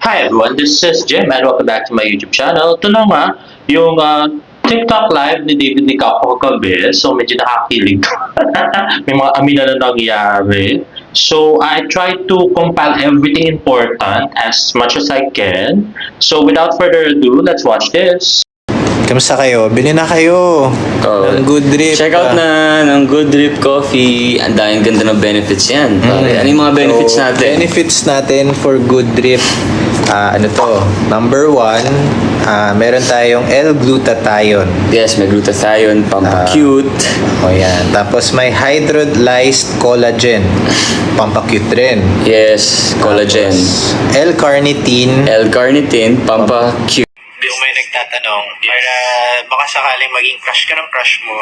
Hi everyone, this is Jim and welcome back to my YouTube channel. Ito na nga, yung TikTok live ni David Nicapo kagabi. So medyo nakakilig. May mga amina na nangyari. So I try to compile everything important as much as I can. So without further ado, let's watch this. Kamusta kayo? Bili na kayo ng Good Drip. Check out na ng Good Drip Coffee. Ang daming ganda ng benefits yan. Pare. Ano yung mga benefits natin? Benefits natin for Good Drip. Ano to? Number 1, meron tayong L-glutathione. Yes, may glutathione, pampacute. O yan. Tapos may hydrolyzed collagen. Pampacute rin. Yes, collagen. Tapos, L-carnitine. L-carnitine, pampacute. Kung may nagtatanong, para baka sakaling maging crush ka ng crush mo,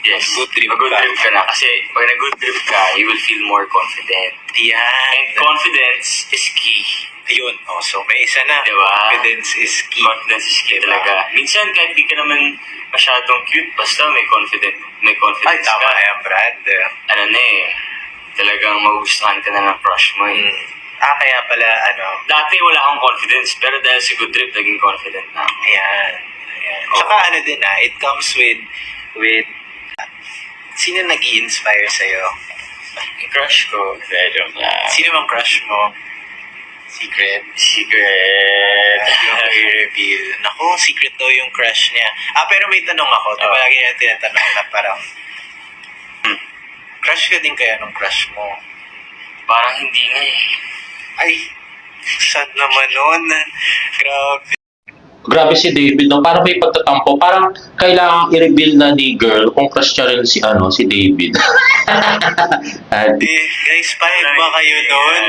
Yes, good trip mag-good ka. trip ka na. Kasi pag nag-good trip ka, you will feel more confident. Yan. And confidence is key. Ayun. Oh, so may isa na. Diba? Confidence is key. Confidence is key Diba? talaga. Minsan kahit di ka naman masyadong cute, basta may Ay, confidence tama ka. yan, Brad. Ano na eh, talagang magugustuhan ka na ng crush mo eh. Kaya pala, Dati wala akong confidence, pero dahil sa good trip, naging confident na ako. ayan. Oo. Tsaka din it comes with, sino nag-i-inspire sa'yo? Yung crush ko, pero Sino bang crush mo? Secret. secret. Yung i-reveal. Naku, secret daw yung crush niya. Pero may tanong ako. Ito palagi yung tinatanong na parang, crush ka din kaya nung crush mo? Parang hindi nga eh. Ay, sad naman nun. Grabe. Grabe si David, no? Parang may pagtatampo. Parang kailangan i-reveal na ni girl kung crush niya rin si David. Guys, pahig ba kayo doon?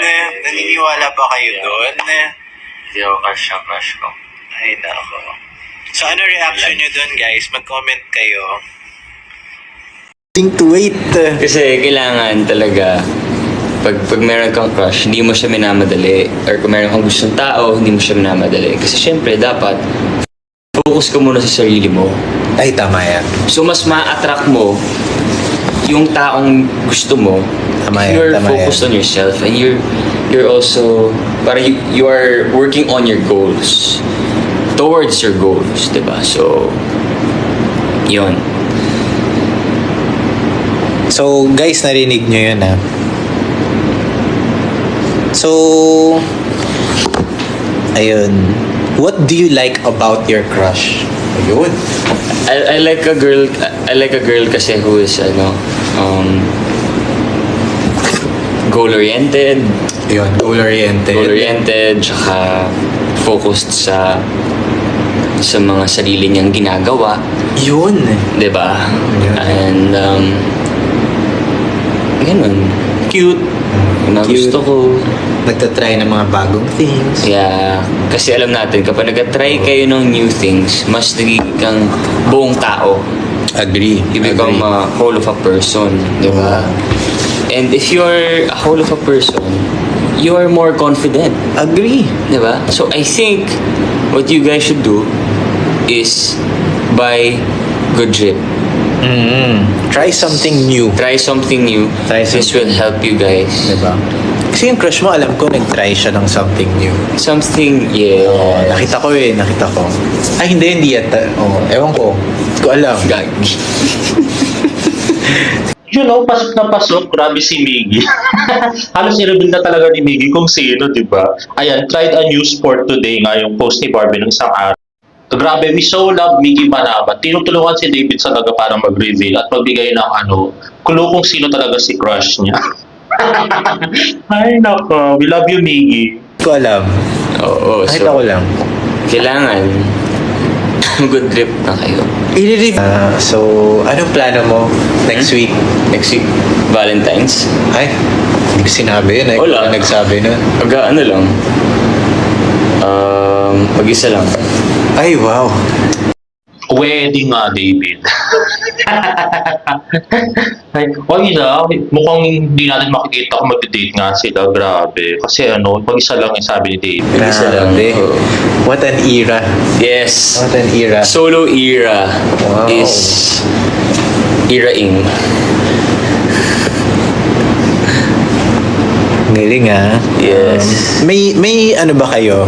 Naniniwala ba kayo doon? Hindi ako crush ko. Ay, nako. So, ano reaction nyo doon, guys? Mag-comment kayo. To wait. Kasi kailangan talaga, pag meron kang crush, hindi mo siya minamadali. Or kung meron kang gustong tao, hindi mo siya minamadali. Kasi syempre, dapat focus ka muna sa sarili mo. Ay, tama yan. So, mas ma-attract mo yung taong gusto mo. Tama If yan, you're tama focused yan. on yourself and you're also, parang you are working on your goals. Towards your goals, diba? So, yun. So, guys, narinig nyo yun, ha? So, ayun. What do you like about your crush? Ayun. I like a girl kasi who is goal-oriented, Ayun, goal-oriented. tsaka focused sa mga sarili niyang ginagawa, Yun. 'di ba? Yeah. And ganun, cute. Yung mga Cute. gusto ko. Nagtatry ng mga bagong things. Yeah, kasi alam natin kapag nag-try kayo ng new things, mas nagiging kang buong tao. Agree. You become a whole of a person, di ba? And if you're a whole of a person, you are more confident, Agree. di ba? So I think what you guys should do is buy Good Drip. Try something new. Try something new. Try This something will help you guys. Diba? Kasi yung crush mo, alam ko, nag-try siya ng something new. Something, yeah. Nakita ko. Ay, hindi yata. Ewan ko. Hindi ko alam. Gagi. You know, pasok na pasok, grabe si Miggy. Halos i-reveal na talaga ni Miggy kung sino, di ba? Ayan, tried a new sport today nga yung post ni Barbie ng isang araw. Grabe, we so love Miggy Manabat. Tinutulungan si David talaga para mag-reveal at magbigay ng clue kung sino talaga si crush niya. Ay, nako. We love you, Miggy. Hindi ko alam. Oo, Nakita ko lang. kailangan good trip na kayo. I-review. So, anong plano mo next week? Next week, Valentine's. Ay, hindi ko sinabi yun. Ay, Wala. nagsabi nun. Ano lang, pag-isa lang. Ay, wow. Wedding nga, David. Ay, mukhang hindi natin makikita kung mag-date nga sila. Grabe. Kasi pag-isa lang yung sabi ni David. Isa lang. Grabe. Oo. What an era. Yes. What an era. Solo era Wow. is era-ing. Galing ah. Yes. May ano ba kayo?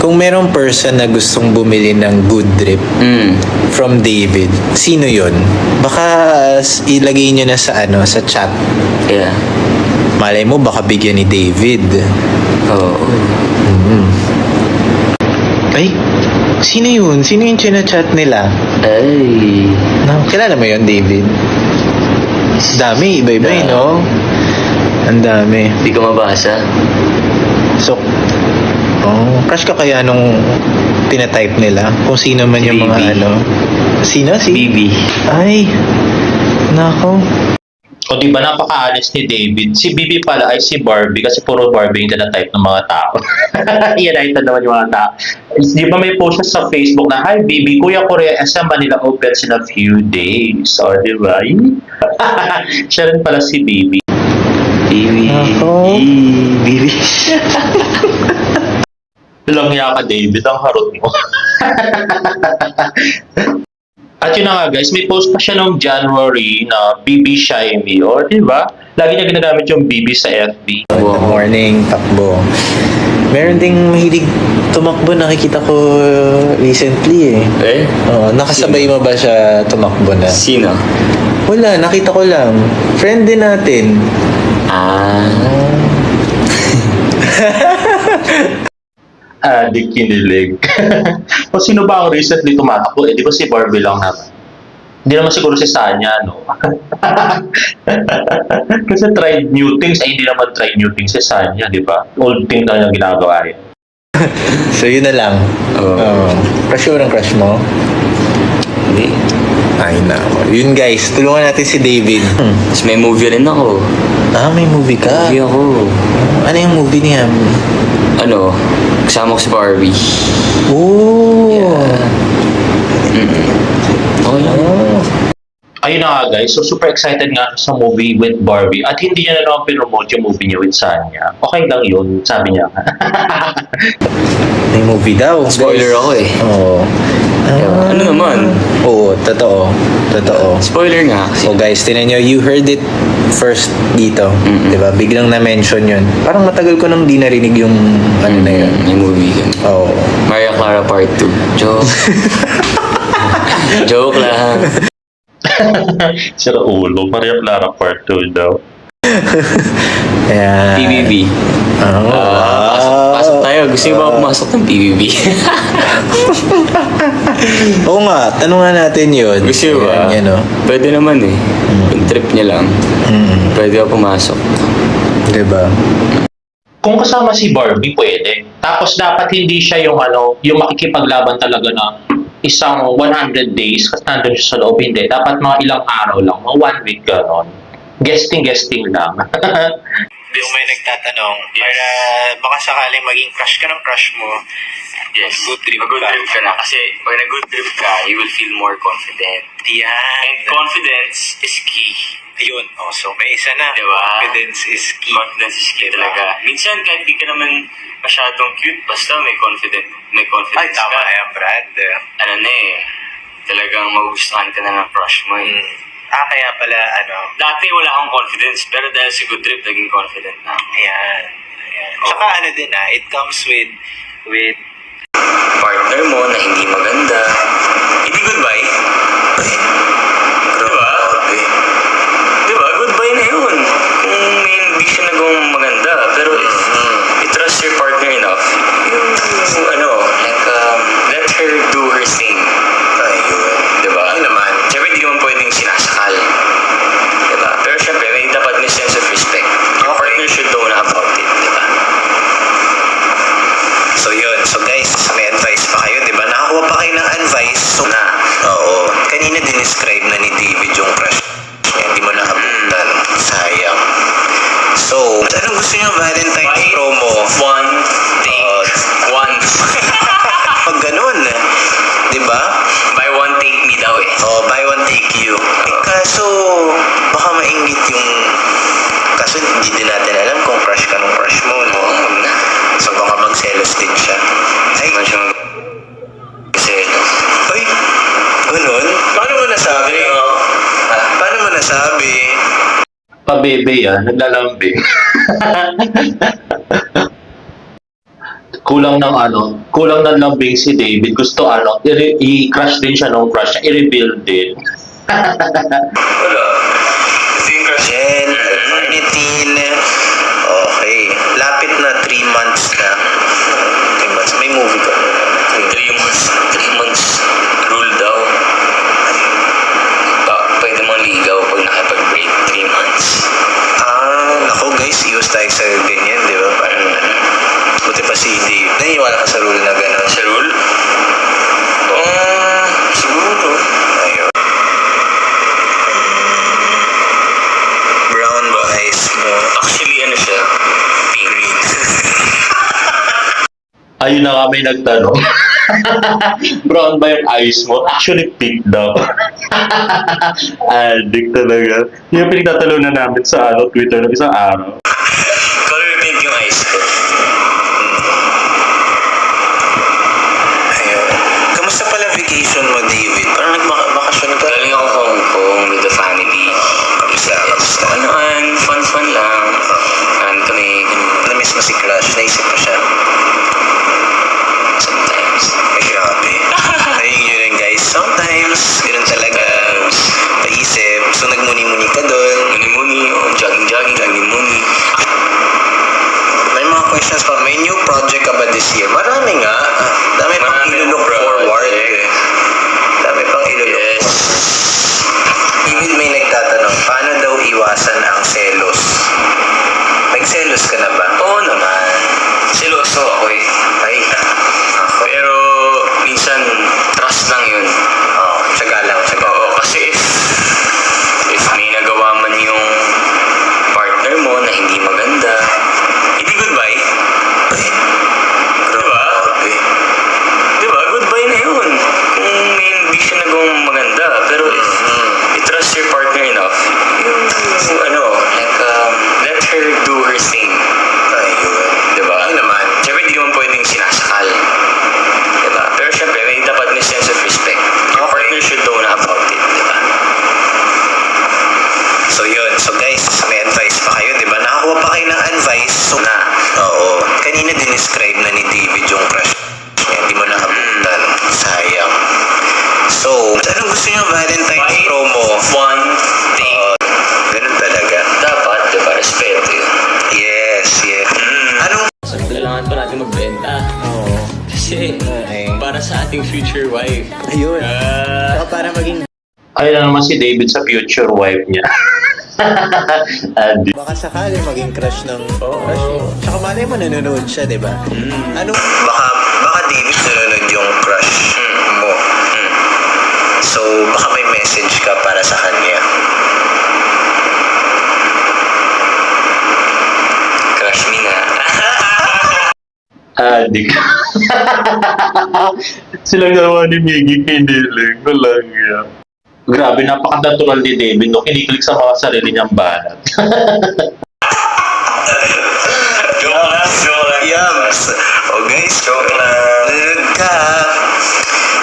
Kung merong person na gustong bumili ng good drip from David, sino yun? Baka ilagay nyo na sa sa chat. Yeah. Malay mo, baka bigyan ni David. Oo. Ay, sino yun? Sino yung chat nila? Ay. Kilala mo yun, David? Dami, iba-iba Yeah. no? Ang dami. Di ko mabasa. So, crush ka kaya nung pinatype nila? Kung sino man Si yung mga Bibi. Sino? Si Bibi. Ay, nako. O di ba napaka-honest ni David? Si Bibi pala ay si Barbie kasi puro Barbie yung type ng mga tao. Yan nakita naman yung mga tao. Di ba may post siya sa Facebook na, "Hi Bibi, Kuya Korea SM Manila opens in a few days." O di ba? Siya rin pala si Bibi. Bibi. Ako. Bibi. Langya ka David, ang harot mo. At yun na nga guys, may post pa siya noong January na BB Shy Me. O di ba? Lagi niya ginagamit yung BB sa FB. Good morning, takbo. Meron ding mahilig tumakbo, nakikita ko recently eh. Oo, nakasabay mo ba siya tumakbo na? Sino? Wala, nakita ko lang. Friend din natin. Di kinilig. O sino ba ang recently tumatakbo? Di ba si Barbie lang naman? Hindi naman siguro si Sanya, no? Kasi tried new things, ay hindi naman tried new things si Sanya, di ba? Old thing na yung ginagawa yan. So yun na lang. Oo. Crush mo ng crush mo? Hindi. Ay nako. Yun guys, tulungan natin si David. Tapos may movie rin ako. May movie ka? Movie ako. Ano yung movie niya? Ano? Kasama ko si Barbie. Oh! Okay lang. Ayun na nga guys, so super excited nga siya sa movie with Barbie at hindi niya na naman pinromote yung movie niya with Sanya. Okay lang yun, sabi niya. May movie daw. Spoiler guys. ako eh. Oo. Ano naman? Oo, totoo. Totoo. Spoiler nga kasi. So guys, tinan nyo, you heard it first dito. Diba? Biglang na-mention yun. Parang matagal ko nang di narinig yung ano na yun. May movie yun. Oo. Maria Clara Part 2. Joke. Joke lang. Sira ulo, Maria Clara Part 2 daw. Ayan. PBB. Pasok tayo. Gusto niyo ba pumasok ng PBB? Oo nga, tanungan natin yun. Gusto niyo ba? Yan, oh. Pwede naman eh. Yung trip niya lang. Pwede ba pumasok? Diba? Kung kasama si Barbie, pwede. Tapos dapat hindi siya yung yung makikipaglaban talaga na isang 100 days kasi nandun siya sa loob. Hindi. Dapat mga ilang araw lang, mga 1 week gano'n. Guesting lang. Yung may nagtatanong, para baka sakaling maging crush ka ng crush mo, Yes. good trip Mag-good ka. trip ka na. Kasi pag nag-good trip ka, you will feel more confident. Yan. And confidence is key. Yun. Oh, so may isa na. Diba? Confidence is key. Confidence is key Diba? talaga. Minsan kahit di ka naman masyadong cute, basta may Ay, confidence tama ka. yan, Brad. Ano na eh, talagang magugustuhan ka na ng crush mo eh. Kaya pala, Dati wala akong confidence, pero dahil sa good trip, naging confident na ako. ayan. Oo. Saka din it comes with Partner mo na hindi maganda, hindi goodbye. Diba? Diba? Goodbye na yun. Kung may hindi siya nagawang maganda, pero if you trust your partner enough, let her do her thing. Diba? Ano naman? Siyempre, hindi naman pwedeng sinasakal. Diba? Pero siyempre, dapat may sense of respect. Your partner should know na about it. Diba? So yun. So guys, may advice pa kayo, di ba? Nakakuha pa kayo ng advice. So na. Oo. Kanina dinescribe na ni David yung crush niya. Hindi mo nakapuntan. Sayang. So, anong gusto niyo Valentine's promo? One take. Pag ganun, di ba? Buy one take me daw eh. Oh, buy one take you. Kaso, baka mainggit yung... Kaso hindi din natin alam kung crush ka ng crush mo, no? So baka magselos din siya. Ay, Selos. ay, ganun? Paano mo nasabi? Paano mo nasabi? Pabebe yan, naglalambing. Kulang ng lambing si David. Gusto i-crush din siya nung crush niya, i-reveal din. Wala. Ito yung crush. Jen, Marnitin. Okay. Lapit na 3 months na. 3 months. May movie ka. 3 months. 3 months rule daw. Pwede mong ligaw pag nakipag-break 3 months. Ako guys, iwas tayo sa ganyan, di ba? Parang, buti pa si Dave. Naniniwala ka sa rule na gano'n? Sa rule? Siguro. Ayun. Brown ba eyes mo? Actually, ano siya? Pink. Green. Ayun na nga may nagtanong. Brown ba yung eyes mo? Actually, pink daw. Addict talaga. Yung pinagtatalunan namin sa Twitter ng isang araw. Color pink yung eyes ko. Ayun. Kamusta pala vacation mo, David? Parang nagbakasyon ka. Galing ako Hong Kong with the family. Kamusta? Ano, fun lang. Kami, Na-miss mo si Crush? Naisip mo siya? sometimes. Ay, grabe. Ayun yun rin, guys. Sometimes, ganun talaga. Paisip. So, nagmuni-muni ka doon. Muni-muni, jogging, muni-muni. May mga questions pa. May new project ka ba this year? Marami nga. Dami pang Marami ilulook project. forward. Dami pang ilulook Yes. forward. David, may nagtatanong, paano daw iwasan ang selos? Nagselos ka na ba? Oo naman. Siloso ako eh. Ay, ako. Pero, minsan, trust lang yun. Oo, tsaga lang. Oo, kasi if may nagawa man yung partner mo na hindi maganda, hindi goodbye. Diba? Grabe. Diba? Goodbye na yun. Kung may hindi siya nagawang maganda. Pero if you trust your partner enough, let her do her thing. Ayun. Diba? Ayun naman. Siyempre, hindi naman pwedeng sinasakal. Diba? Pero siyempre, may dapat may sense of respect. Your partner should know na about it. Diba? So yun. So guys, may advice pa kayo, di ba? Nakakuha pa kayo ng advice. So na. Oo. Kanina dinescribe na ni David yung crush niya. Hindi mo nakapuntan. Sayang. So, anong gusto niyo Valentine's promo? One thing. Ganun talaga. Dapat, diba? Respeto yun. Yes, yes. Anong... Kailangan pa natin magbenta. Oo. Kasi, para sa ating future wife. Ayun. Ah, para maging... Ayun na naman si David sa future wife niya. Addict. Baka sakali maging crush ng crush eh. Tsaka malay mo nanonood siya, di ba? Anong Baka David nanonood yung crush mo. So, baka may message ka para sa kanya. crush me na. Addict. Silang dalawa ni Miggy kinilig. Walang yan. Grabe, napaka-natural ni David no kiniklik sa mga sarili niyang banat. Joke lang. Yums! O guys, joke lang. Nanonood ka.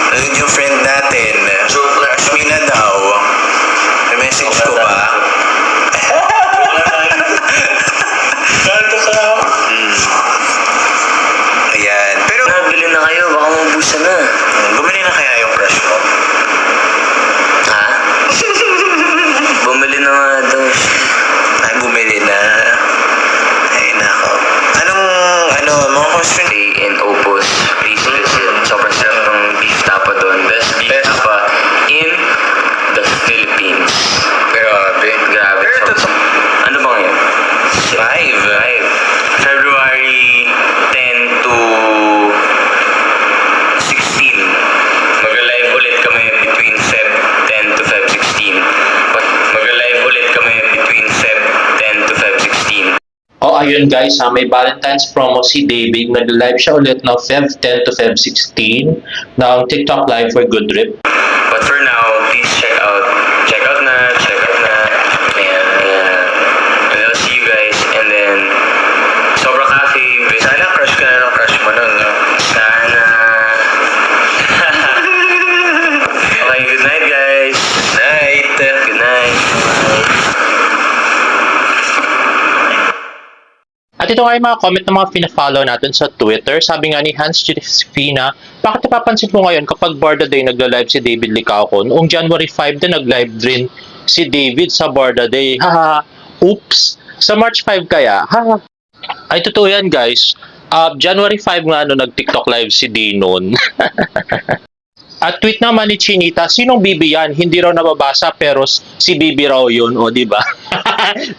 Nanonood yung friend natin. Joke lang. Crush me na daw. May message ko ba? Ayan. Pero, Bili na kayo, baka maubusan na. bumili na kaya yung crush mo? Ha? Bumili na nga daw. Ay, bumili na. Ay, nako. Mga question? Stay in Opus. Please visit. Sobrang sarap ng beef tapa doon. Best beef tapa in the Philippines. Grabe. Grabe. Pero ito, Ano ba ngayon? 5. February 10 to 16. Mag-live ulit kami between Feb 10 to Feb 16. Mag-live ulit kami between Feb 10 to Feb 16. O ayun guys, may Valentine's promo si David. Nag-live siya ulit ng Feb 10 to Feb 16 ng TikTok Live for Good Trip. But for now, please check out na. Ayan. And I'll see you guys. And then, Sobra Cafe. Sana crush ka na ng crush mo nun, no? Sana. Okay, good night guys. Night. Good night. Bye. At ito nga yung mga comment ng mga pina-follow natin sa Twitter. Sabi nga ni Hans Josefina, bakit napapansin mo ngayon kapag Barda Day nagla-live si David Licauco? Noong January 5 din nag-live din si David sa Barda Day. Haha, oops. Sa March 5 kaya? Haha. Ay, totoo yan guys. January 5 nga nag-TikTok live si Dinon. At tweet naman ni Chinita, sinong Bibi yan? Hindi raw nababasa pero si Bibi raw yun, o di ba?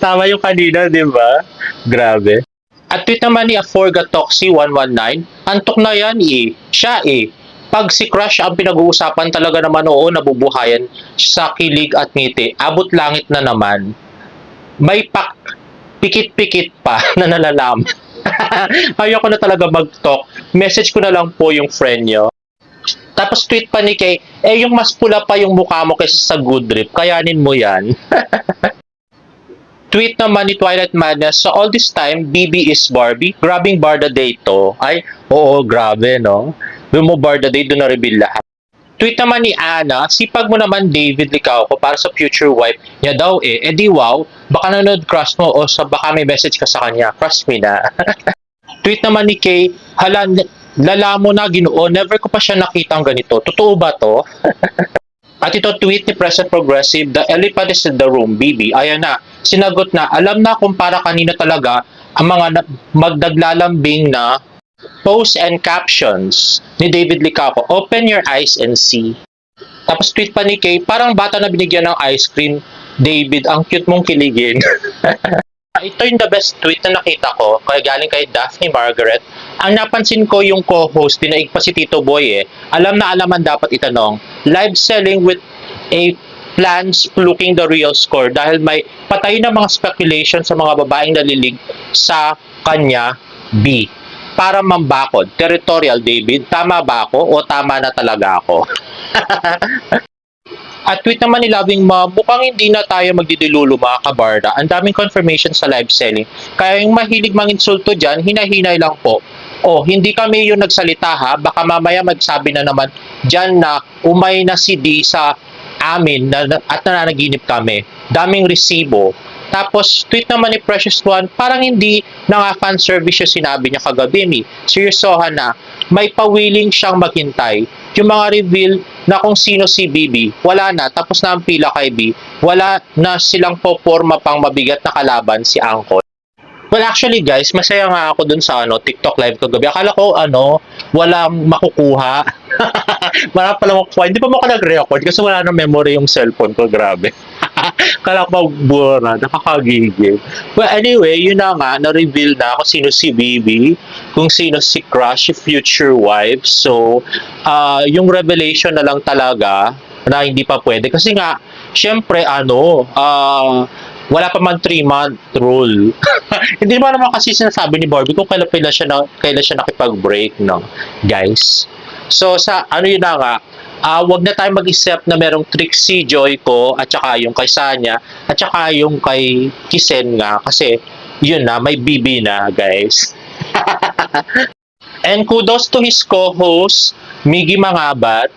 Tama yung kanina, di ba? Grabe. At tweet naman ni Aforgatoxy119, antok na yan eh. Siya eh. Pag si Crush ang pinag-uusapan talaga naman, oo, nabubuhayan sa kilig at ngiti. Abot langit na naman. May pikit-pikit pa na nalalaman. Ayoko na talaga mag-talk. Message ko na lang po yung friend nyo. Tapos tweet pa ni Kay, yung mas pula pa yung mukha mo kaysa sa Good Drip, kayanin mo yan. Tweet naman ni Twilight Madness, so all this time, BB is Barbie. Grabing Barda Day to. Ay, oo, grabe, no? Doon mo Barda Day, doon na-reveal lahat. Tweet naman ni Ana, sipag mo naman David Licauco para sa future wife niya daw eh. Eh di wow, baka nanood crush mo o sa baka may message ka sa kanya. Crush me na. Tweet naman ni Kay, hala, lala mo na Ginoo, never ko pa siya nakitang ganito. Totoo ba to? At ito tweet ni Present Progressive, the elephant is in the room, BB. Ayan na, sinagot na, alam na kung para kanina talaga ang mga magdaglalambing na posts and captions ni David Licauco. Open your eyes and see. Tapos tweet pa ni Kay, parang bata na binigyan ng ice cream. David, ang cute mong kiligin. Ito yung the best tweet na nakita ko, kaya galing kay Daphne Margaret. Ang napansin ko yung co-host, dinaig pa si Tito Boy eh. Alam na alaman dapat itanong, live selling with a plans looking the real score dahil may patay na mga speculation sa mga babaeng nalilig sa kanya, B. Para mambakod, territorial David, tama ba ako o tama na talaga ako? At tweet naman ni Loving Mom, mukhang hindi na tayo magdidilulu mga kabarda. Ang daming confirmation sa live selling. Kaya yung mahilig manginsulto dyan, hinahinay lang po. Oh, hindi kami yung nagsalita ha. Baka mamaya magsabi na naman dyan na umay na si D sa amin at nananaginip kami. Daming resibo. Tapos, tweet naman ni Precious One, parang hindi na nga fan service yung sinabi niya kagabi. Seryosohan na, may pawiling siyang maghintay. Yung mga reveal na kung sino si BB, wala na. Tapos na ang pila kay B, wala na silang poporma pang mabigat na kalaban si Angkol. Well, actually guys, masaya nga ako dun sa TikTok live kagabi. Akala ko walang makukuha. Marami pala makukuha. Hindi pa mo ako nag-record kasi wala na memory yung cellphone ko. Grabe. Kala ko magbura. Nakakagigil. Well, anyway, yun na nga. Na-reveal na kung sino si BB, kung sino si Crush, future wife. So, yung revelation na lang talaga na hindi pa pwede. Kasi nga, syempre, wala pa man 3-month rule. Hindi naman kasi sinasabi ni Barbie kung kailan siya nakipag-break, no, guys. So, yun na nga, wag na tayo mag-isip na merong Trixie Joy ko at saka yung kay Sanya at saka yung kay Kisen nga kasi yun na, may BB na, guys. And kudos to his co-host, Miggy Mangabat.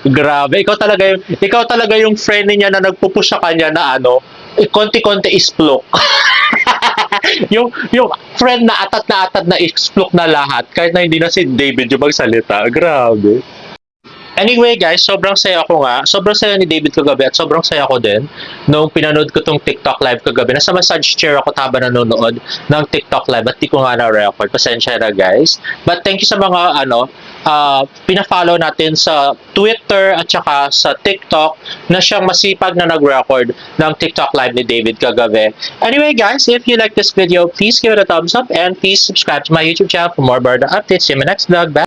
Grabe, ikaw talaga yung friend niya na nagpupush sa kanya na konti-konti isplok. yung friend na atat na isplok na lahat kahit na hindi na si David yung magsalita. Grabe. Anyway guys, sobrang saya ko nga. Sobrang saya ni David kagabi at sobrang saya ko din nung pinanood ko tong TikTok live kagabi. Nasa massage chair ako habang nanonood ng TikTok live at di ko nga na-record. Pasensya na guys. But thank you sa mga pina-follow natin sa Twitter at saka sa TikTok na siyang masipag na nag-record ng TikTok live ni David kagabi. Anyway guys, if you like this video, please give it a thumbs up and please subscribe to my YouTube channel for more Barda updates. See you in my next vlog. Bye!